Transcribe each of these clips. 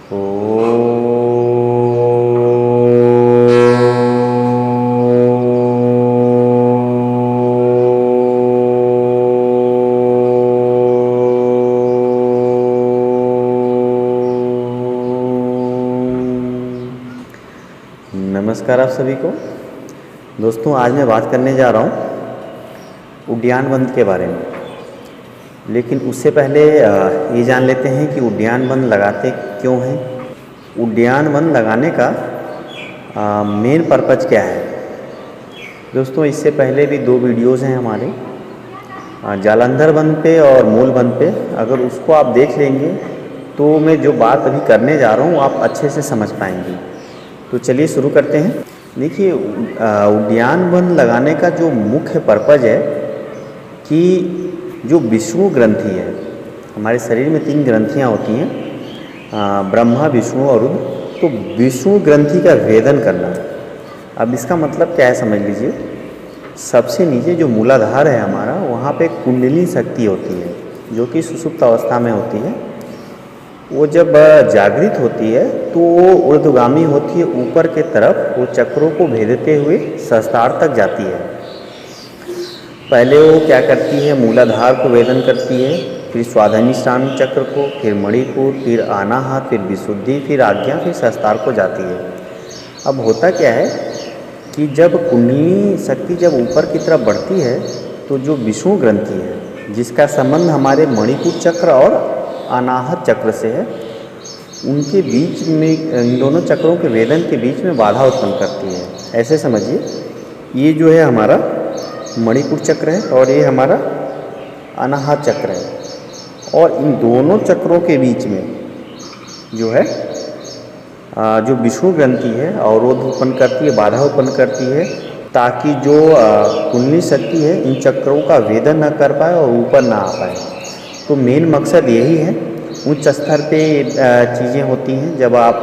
ओ नमस्कार आप सभी को। दोस्तों, आज मैं बात करने जा रहा हूँ उद्यान वन के बारे में। लेकिन उससे पहले ये जान लेते हैं कि उद्यान वन लगाते क्यों हैं। उद्यान वन लगाने का मेन पर्पज़ क्या है। दोस्तों, इससे पहले भी 2 वीडियोज़ हैं हमारे जालंधर वन पे और मूल वन पे। अगर उसको आप देख लेंगे तो मैं जो बात अभी करने जा रहा हूँ आप अच्छे से समझ पाएंगे। तो चलिए शुरू करते हैं। देखिए, उद्यान वन लगाने का जो मुख्य पर्पज़ है कि जो विष्णु ग्रंथि है, हमारे शरीर में 3 ग्रंथियाँ होती हैं, ब्रह्मा, विष्णु और रुद्र। तो विष्णु ग्रंथि का वेदन करना। अब इसका मतलब क्या है समझ लीजिए। सबसे नीचे जो मूलाधार है हमारा, वहाँ पे कुंडलिनी शक्ति होती है जो कि सुषुप्त अवस्था में होती है। वो जब जागृत होती है तो वो ऊर्ध्वगामी होती है, ऊपर के तरफ वो चक्रों को भेदते हुए सहस्त्रार तक जाती है। पहले वो क्या करती है, मूलाधार को वेदन करती है, फिर स्वाधिष्ठान चक्र को, फिर मणिपुर, फिर अनाहत, फिर विशुद्धि, फिर आज्ञा, फिर सहस्त्रार को जाती है। अब होता क्या है कि जब कुंडलिनी शक्ति जब ऊपर की तरफ बढ़ती है तो जो विष्णु ग्रंथि है, जिसका संबंध हमारे मणिपुर चक्र और अनाहत चक्र से है, उनके बीच में, इन दोनों चक्रों के वेदन के बीच में बाधा उत्पन्न करती है। ऐसे समझिए, ये जो है हमारा मणिपुर चक्र है और ये हमारा अनाहत चक्र है। और इन दोनों चक्रों के बीच में जो है जो विष्णु ग्रंथि है अवरोध उत्पन्न करती है, बाधा उत्पन्न करती है, ताकि जो कुंडलिनी शक्ति है इन चक्रों का वेदन न कर पाए और ऊपर ना आ पाए। तो मेन मकसद यही है। उच्च स्तर पे चीज़ें होती हैं। जब आप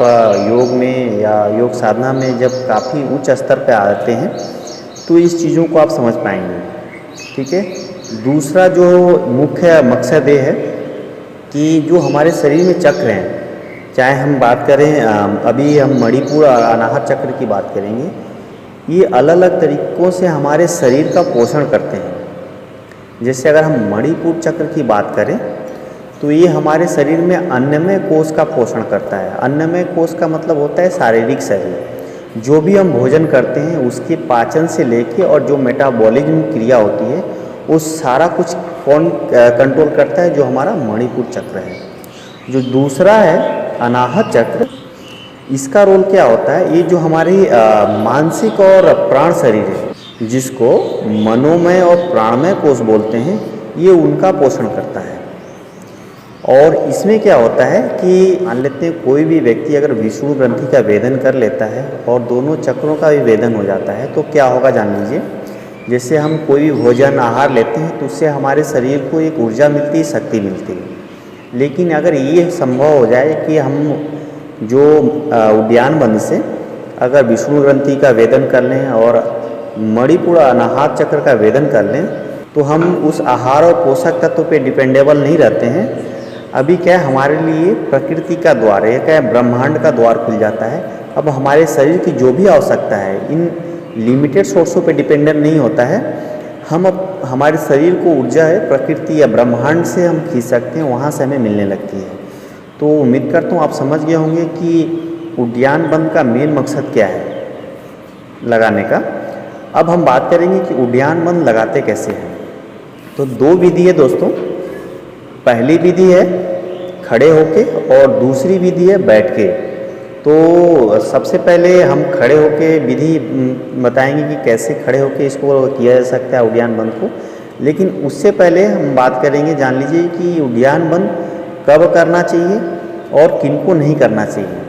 योग में या योग साधना में जब काफ़ी उच्च स्तर पे आते हैं तो इस चीज़ों को आप समझ पाएंगे। ठीक है। दूसरा जो मुख्य मकसद ये है कि जो हमारे शरीर में चक्र हैं, चाहे हम बात करें, अभी हम मणिपुर और अनाहत चक्र की बात करेंगे, ये अलग अलग तरीक़ों से हमारे शरीर का पोषण करते हैं। जैसे अगर हम मणिपुर चक्र की बात करें तो ये हमारे शरीर में अन्नमय कोश का पोषण करता है। अन्नमय कोश का मतलब होता है शारीरिक शरीर। जो भी हम भोजन करते हैं उसके पाचन से लेके और जो मेटाबॉलिज्म क्रिया होती है वो सारा कुछ कौन कंट्रोल करता है, जो हमारा मणिपुर चक्र है। जो दूसरा है अनाहत चक्र, इसका रोल क्या होता है, ये जो हमारी मानसिक और प्राण शरीर है, जिसको मनोमय और प्राणमय कोश बोलते हैं, ये उनका पोषण करता है। और इसमें क्या होता है कि मान लेते हैं कोई भी व्यक्ति अगर विष्णु ग्रंथि का वेदन कर लेता है और दोनों चक्रों का भी वेदन हो जाता है तो क्या होगा जान लीजिए। जैसे हम कोई भी भोजन आहार लेते हैं तो उससे हमारे शरीर को एक ऊर्जा मिलती है, शक्ति मिलती है। लेकिन अगर ये संभव हो जाए कि हम जो उद्यान वन से अगर विष्णु ग्रंथि का वेदन कर लें और मणिपुर अनाहत चक्र का वेदन कर लें तो हम उस आहार और पोषक तत्व पे डिपेंडेबल नहीं रहते हैं। अभी क्या है, हमारे लिए प्रकृति का द्वार है, क्या है, ब्रह्मांड का द्वार खुल जाता है। अब हमारे शरीर की जो भी आवश्यकता है इन लिमिटेड सोर्सों पे डिपेंडेंट नहीं होता है। हम अब हमारे शरीर को ऊर्जा है प्रकृति या ब्रह्मांड से हम खींच सकते हैं, वहाँ से हमें मिलने लगती है। तो उम्मीद करता हूँ आप समझ गए होंगे कि उद्यान वन का मेन मकसद क्या है लगाने का। अब हम बात करेंगे कि उद्यान वन लगाते कैसे हैं। तो 2 विधि है दोस्तों। पहली विधि है खड़े होके और दूसरी विधि है बैठ के। तो सबसे पहले हम खड़े होके विधि बताएंगे कि कैसे खड़े होके इसको किया जा सकता है उद्यान वन को। लेकिन उससे पहले हम बात करेंगे, जान लीजिए कि उद्यान वन कब करना चाहिए और किनको नहीं करना चाहिए।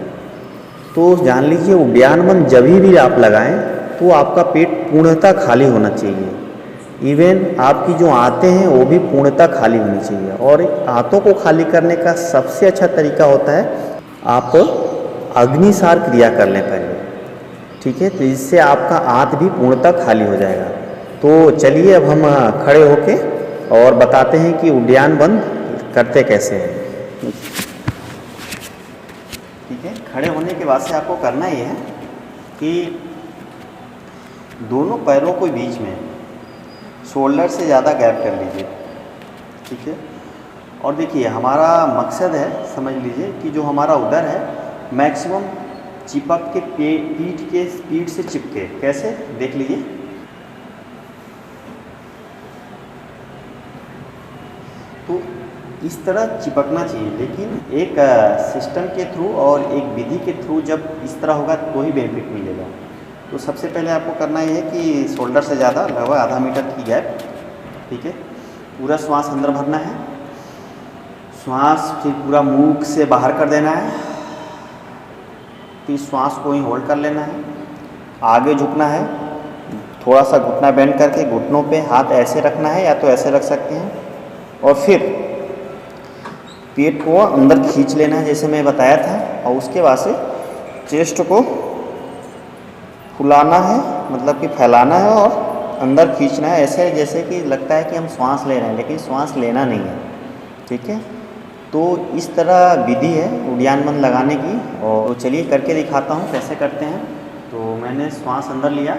तो जान लीजिए, उद्यान वन जब भी आप लगाएं तो आपका पेट पूर्णतः खाली होना चाहिए। इवन आपकी जो आंतें हैं वो भी पूर्णतः खाली होनी चाहिए। और आंतों को खाली करने का सबसे अच्छा तरीका होता है आप अग्निसार क्रिया कर लें पहले। ठीक है, तो इससे आपका आंत भी पूर्णतः खाली हो जाएगा। तो चलिए अब हम खड़े होके और बताते हैं कि उद्यान वन करते कैसे हैं। खड़े होने के बाद से आपको करना ये है कि दोनों पैरों के बीच में शोल्डर से ज़्यादा गैप कर लीजिए, ठीक है। और देखिए हमारा मकसद है, समझ लीजिए कि जो हमारा उदर है मैक्सिमम चिपक के पीठ से चिपके। कैसे, देख लीजिए। तो इस तरह चिपकना चाहिए, लेकिन एक सिस्टम के थ्रू और एक विधि के थ्रू जब इस तरह होगा तो ही बेनिफिट मिलेगा। तो सबसे पहले आपको करना ये है कि शोल्डर से ज़्यादा लगभग आधा मीटर की गैप, ठीक है। पूरा श्वास अंदर भरना है, श्वास फिर पूरा मुख से बाहर कर देना है, फिर श्वास को ही होल्ड कर लेना है। आगे झुकना है, थोड़ा सा घुटना बेंड करके घुटनों पे हाथ ऐसे रखना है या तो ऐसे रख सकते हैं, और फिर पेट को अंदर खींच लेना है जैसे मैं बताया था। और उसके बाद से चेस्ट को फुलाना है, मतलब कि फैलाना है और अंदर खींचना है, ऐसे जैसे कि लगता है कि हम श्वास ले रहे हैं, लेकिन श्वास लेना नहीं है, ठीक है। तो इस तरह विधि है उड्डयन बंद लगाने की। और तो चलिए करके दिखाता हूँ कैसे करते हैं। तो मैंने श्वास अंदर लिया,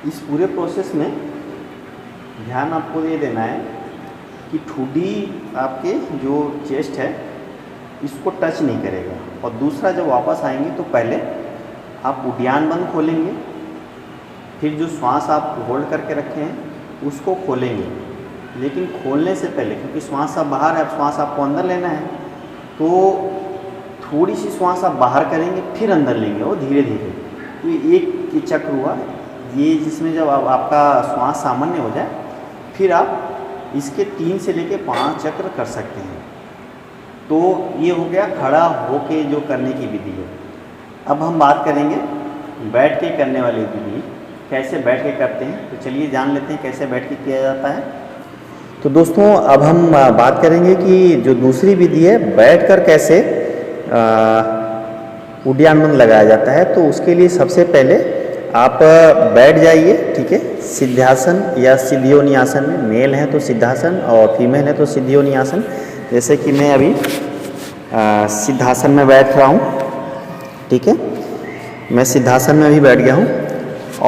इस पूरे प्रोसेस में ध्यान आपको ये देना है कि ठुड्डी आपके जो चेस्ट है इसको टच नहीं करेगा। और दूसरा जब वापस आएंगे तो पहले आप उड्डयन बंद खोलेंगे, फिर जो श्वास आप होल्ड करके रखे हैं उसको खोलेंगे। लेकिन खोलने से पहले, क्योंकि श्वास आप बाहर है, अब श्वास आपको अंदर लेना है, तो थोड़ी सी श्वास आप बाहर करेंगे फिर अंदर लेंगे, वो धीरे धीरे। तो ये एक चक्र हुआ ये, जिसमें जब आपका श्वास सामान्य हो जाए फिर आप इसके 3 से लेके 5 चक्र कर सकते हैं। तो ये हो गया खड़ा होके जो करने की विधि है। अब हम बात करेंगे बैठ के करने वाली विधि, कैसे बैठ के करते हैं। तो चलिए जान लेते हैं कैसे बैठ के किया जाता है। तो दोस्तों अब हम बात करेंगे कि जो दूसरी विधि है बैठ कर कैसे उड्डयन बंद लगाया जाता है। तो उसके लिए सबसे पहले आप बैठ जाइए, ठीक है। सिद्धासन या सिद्धियोनियासन में, मेल है तो सिद्धासन और फीमेल है तो सिद्धियोनियासन। जैसे कि मैं अभी सिद्धासन में बैठ रहा हूँ, ठीक है। मैं सिद्धासन में अभी बैठ गया हूँ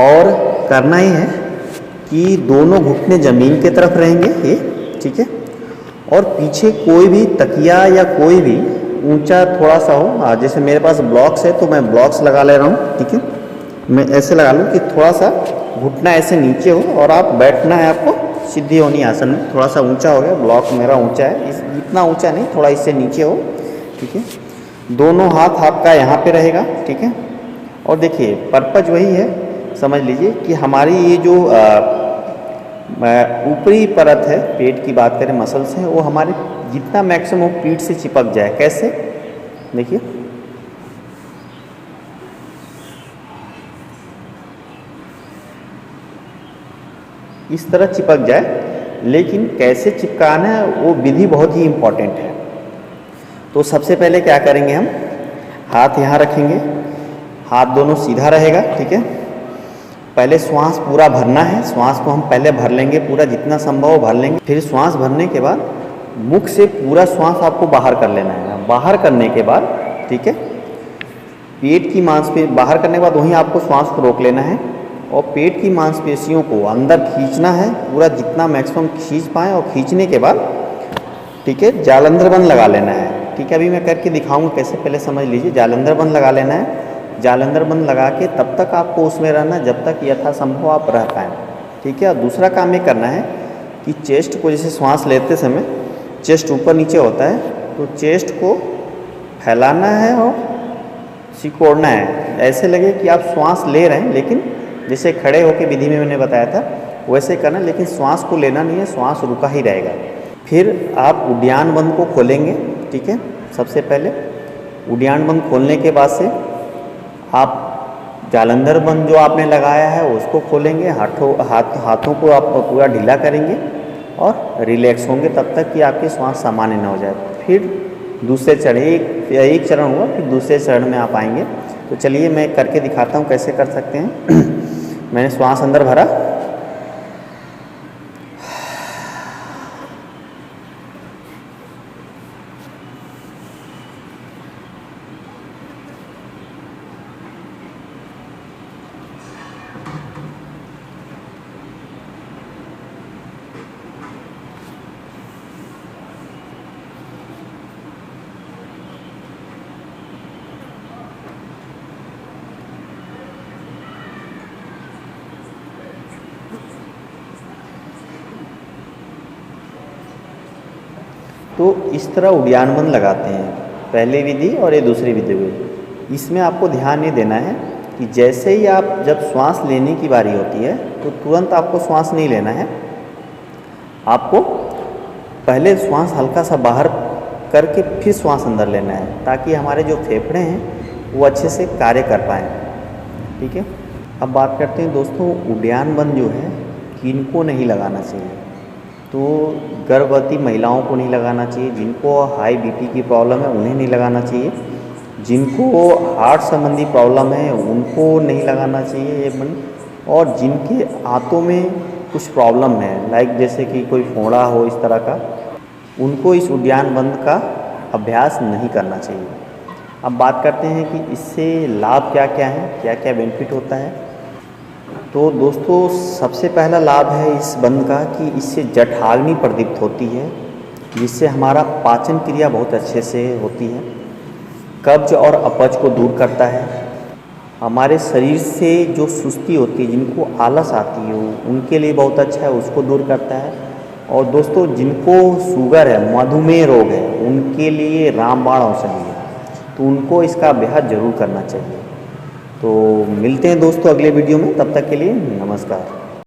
और करना ही है कि दोनों घुटने ज़मीन की तरफ रहेंगे ये, ठीक है। और पीछे कोई भी तकिया या कोई भी ऊंचा थोड़ा सा हो, जैसे मेरे पास ब्लॉक्स है तो मैं ब्लॉक्स लगा ले रहा हूँ, ठीक है। मैं ऐसे लगा लूँ कि थोड़ा सा घुटना ऐसे नीचे हो और आप बैठना है आपको सिद्धियोनियासन में। थोड़ा सा ऊंचा हो गया, ब्लॉक मेरा ऊंचा है, इतना ऊंचा नहीं, थोड़ा इससे नीचे हो, ठीक है। दोनों हाथ आपका यहाँ पे रहेगा, ठीक है। और देखिए पर्पज वही है, समझ लीजिए कि हमारी ये जो ऊपरी परत है, पेट की बात करें, मसल्स हैं, वो हमारे जितना मैक्सिमम पीठ से चिपक जाए। कैसे, देखिए इस तरह चिपक जाए। लेकिन कैसे चिपकाना है वो विधि बहुत ही इम्पॉर्टेंट है। तो सबसे पहले क्या करेंगे, हम हाथ यहाँ रखेंगे, हाथ दोनों सीधा रहेगा, ठीक है। पहले श्वास पूरा भरना है, श्वास को हम पहले भर लेंगे पूरा, जितना संभव हो भर लेंगे। फिर श्वास भरने के बाद मुख से पूरा श्वास आपको बाहर कर लेना है। बाहर करने के बाद, ठीक है, पेट की मांसपेशी बाहर करने के बाद वहीं आपको श्वास को रोक लेना है और पेट की मांसपेशियों को अंदर खींचना है पूरा, जितना मैक्सिमम खींच पाएँ। और खींचने के बाद, ठीक है, जालंधर बंद लगा लेना है, ठीक है। अभी मैं करके दिखाऊंगा कैसे, पहले समझ लीजिए। जालंधर बंद लगा लेना है। जालंधर बंद लगा के तब तक आपको उसमें रहना जब तक यथासंभव आप रह पाएँ, ठीक है। और दूसरा काम ये करना है कि चेस्ट को, जैसे श्वास लेते समय चेस्ट ऊपर नीचे होता है, तो चेस्ट को फैलाना है और सिकोड़ना है। ऐसे लगे कि आप श्वास ले रहे हैं, लेकिन जैसे खड़े होकर विधि में मैंने बताया था वैसे करना, लेकिन श्वास को लेना नहीं है, श्वास रुका ही रहेगा। फिर आप उड्डयन बंद को खोलेंगे, ठीक है। सबसे पहले उड्डयन बंद खोलने के बाद से आप जालंधर बंद जो आपने लगाया है उसको खोलेंगे। हाथों को आप पूरा ढीला करेंगे और रिलैक्स होंगे तब तक कि आपकी श्वास सामान्य न हो जाए। फिर दूसरे चरण, एक चरण हुआ, फिर दूसरे चरण में आप आएंगे। तो चलिए मैं करके दिखाता हूँ कैसे कर सकते हैं। मैंने श्वास अंदर भरा, तो इस तरह उद्यान बंद लगाते हैं, पहली विधि और ये दूसरी विधि हुई। इसमें आपको ध्यान ये देना है कि जैसे ही आप जब श्वास लेने की बारी होती है तो तुरंत आपको श्वास नहीं लेना है। आपको पहले श्वास हल्का सा बाहर करके फिर श्वास अंदर लेना है, ताकि हमारे जो फेफड़े हैं वो अच्छे से कार्य कर पाएँ। ठीक है, अब बात करते हैं दोस्तों, उद्यान बंद जो है किनको नहीं लगाना चाहिए। तो गर्भवती महिलाओं को नहीं लगाना चाहिए, जिनको हाई बीपी की प्रॉब्लम है उन्हें नहीं लगाना चाहिए, जिनको हार्ट संबंधी प्रॉब्लम है उनको नहीं लगाना चाहिए ये बंद, और जिनके आंतों में कुछ प्रॉब्लम है, लाइक जैसे कि कोई फोड़ा हो इस तरह का, उनको इस उद्यान बंद का अभ्यास नहीं करना चाहिए। अब बात करते हैं कि इससे लाभ क्या क्या हैं, क्या क्या बेनिफिट होता है। तो दोस्तों सबसे पहला लाभ है इस बंद का कि इससे जठराग्नि प्रदीप्त होती है, जिससे हमारा पाचन क्रिया बहुत अच्छे से होती है, कब्ज और अपच को दूर करता है, हमारे शरीर से जो सुस्ती होती है, जिनको आलस आती है उनके लिए बहुत अच्छा है, उसको दूर करता है। और दोस्तों जिनको शुगर है, मधुमेह रोग है, उनके लिए रामबाण औषधि है, तो उनको इसका अभ्यास जरूर करना चाहिए। तो मिलते हैं दोस्तों अगले वीडियो में, तब तक के लिए नमस्कार।